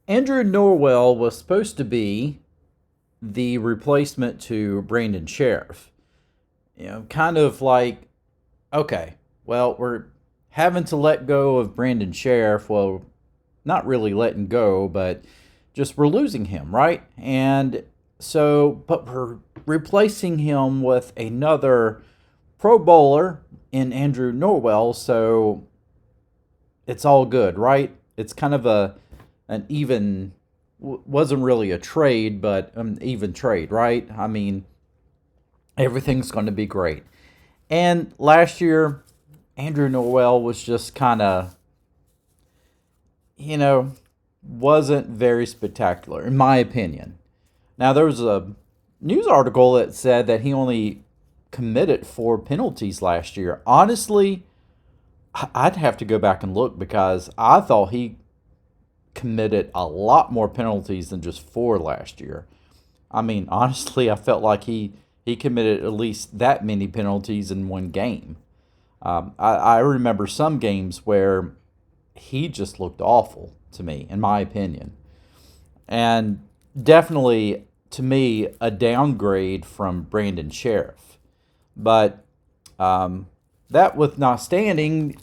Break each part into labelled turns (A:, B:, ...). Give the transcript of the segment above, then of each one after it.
A: Andrew Norwell was supposed to be the replacement to Brandon Sheriff. Kind of like, okay, well, we're having to let go of Brandon Sheriff. Well, not really letting go, but just we're losing him, right? But we're replacing him with another Pro Bowler in Andrew Norwell, so it's all good, right? It's kind of an even wasn't really a trade, but an even trade, right? I mean, everything's going to be great. And last year, Andrew Norwell was just kind of, you know, wasn't very spectacular, in my opinion. Now, there was a news article that said that he only committed 4 penalties last year. Honestly, I'd have to go back and look because I thought he committed a lot more penalties than just four last year. I mean, honestly, I felt like he committed at least that many penalties in one game. I remember some games where he just looked awful to me, in my opinion. And definitely, to me, a downgrade from Brandon Sheriff. But that with not standing,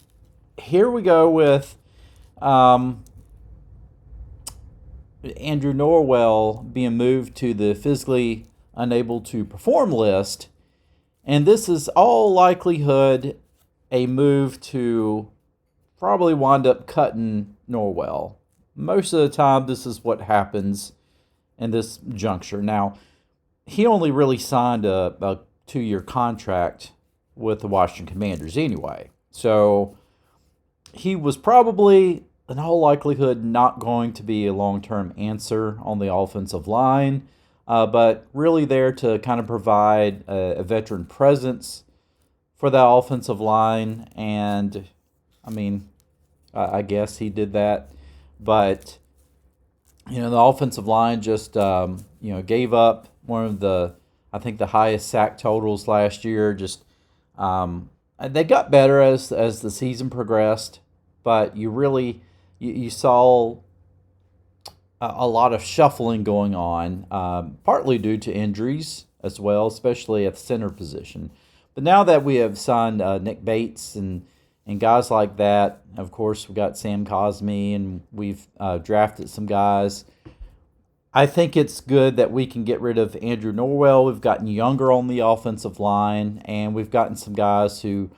A: here we go with um, Andrew Norwell being moved to the physically unable to perform list. And this is all likelihood a move to probably wind up cutting Norwell. Most of the time, this is what happens in this juncture. Now, he only really signed a 2 year contract with the Washington Commanders anyway. So he was probably, in all likelihood, not going to be a long term answer on the offensive line, but really there to kind of provide a veteran presence for that offensive line. And I mean, I guess he did that. But, the offensive line just, gave up one of I think, the highest sack totals last year. Just, they got better as the season progressed, but you saw a lot of shuffling going on, partly due to injuries as well, especially at the center position. But now that we have signed Nick Bates and guys like that, of course, we got Sam Cosme and we've drafted some guys. I think it's good that we can get rid of Andrew Norwell. We've gotten younger on the offensive line, and we've gotten some guys who,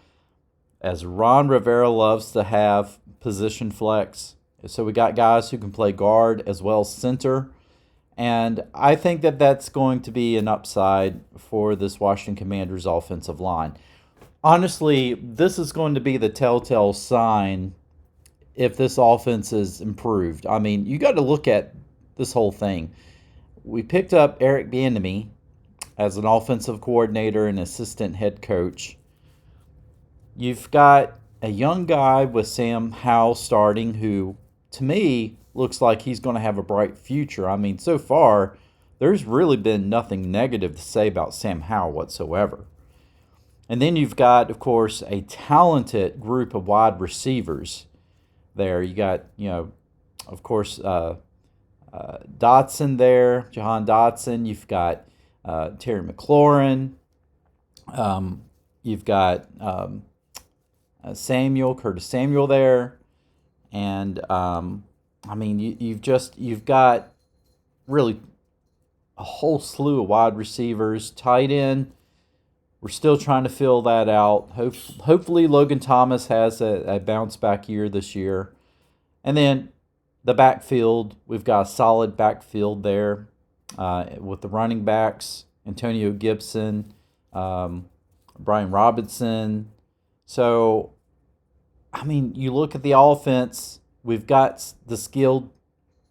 A: as Ron Rivera loves to have, position flex. So we got guys who can play guard as well as center. And I think that that's going to be an upside for this Washington Commanders offensive line. Honestly, this is going to be the telltale sign if this offense is improved. I mean, you got to look at this whole thing. We picked up Eric Bieniemy as an offensive coordinator and assistant head coach. You've got a young guy with Sam Howell starting who, to me, looks like he's going to have a bright future. I mean, so far, there's really been nothing negative to say about Sam Howell whatsoever. And then you've got, of course, a talented group of wide receivers there. You got, of course, Dotson there, Jahan Dotson. You've got Terry McLaurin. You've got Curtis Samuel there. And, I mean, you've got really a whole slew of wide receivers, tight end. We're still trying to fill that out. Hopefully, Logan Thomas has a bounce back year this year. And then the backfield, we've got a solid backfield there with the running backs, Antonio Gibson, Brian Robinson. So, I mean, you look at the offense, we've got the skilled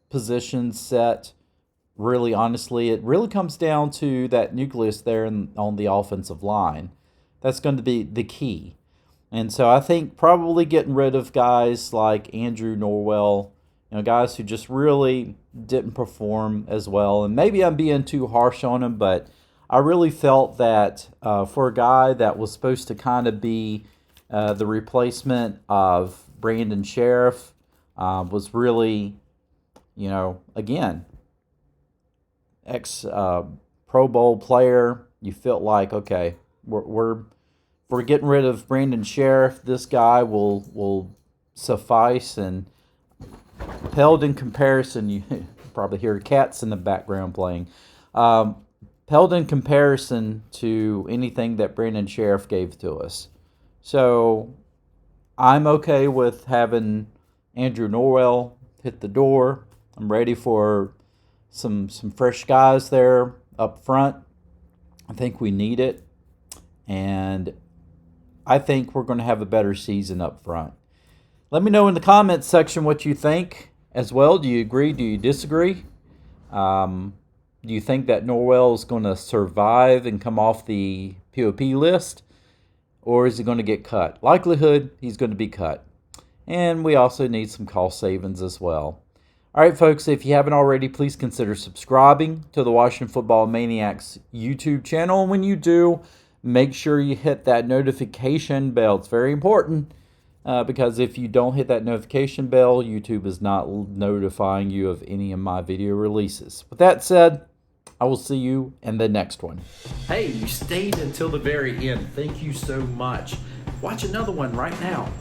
A: positions set. Really, honestly, it really comes down to that nucleus there on the offensive line. That's going to be the key. And so I think probably getting rid of guys like Andrew Norwell, guys who just really didn't perform as well. And maybe I'm being too harsh on him, but I really felt that for a guy that was supposed to kind of be the replacement of Brandon Sheriff, was really You know, again, ex Pro Bowl player. You felt like, okay, we're getting rid of Brandon Sheriff. This guy will suffice. And held in comparison, you probably hear cats in the background playing. Held in comparison to anything that Brandon Sheriff gave to us. So I'm okay with having Andrew Norwell hit the door. I'm ready for some fresh guys there up front. I think we need it. And I think we're going to have a better season up front. Let me know in the comments section what you think as well. Do you agree? Do you disagree? Do you think that Norwell is going to survive and come off the POP list? Or is he going to get cut? Likelihood, he's going to be cut. And we also need some cost savings as well. All right, folks, if you haven't already, please consider subscribing to the Washington Football Maniacs YouTube channel. And when you do, make sure you hit that notification bell. It's very important because if you don't hit that notification bell, YouTube is not notifying you of any of my video releases. With that said, I will see you in the next one.
B: Hey, you stayed until the very end. Thank you so much. Watch another one right now.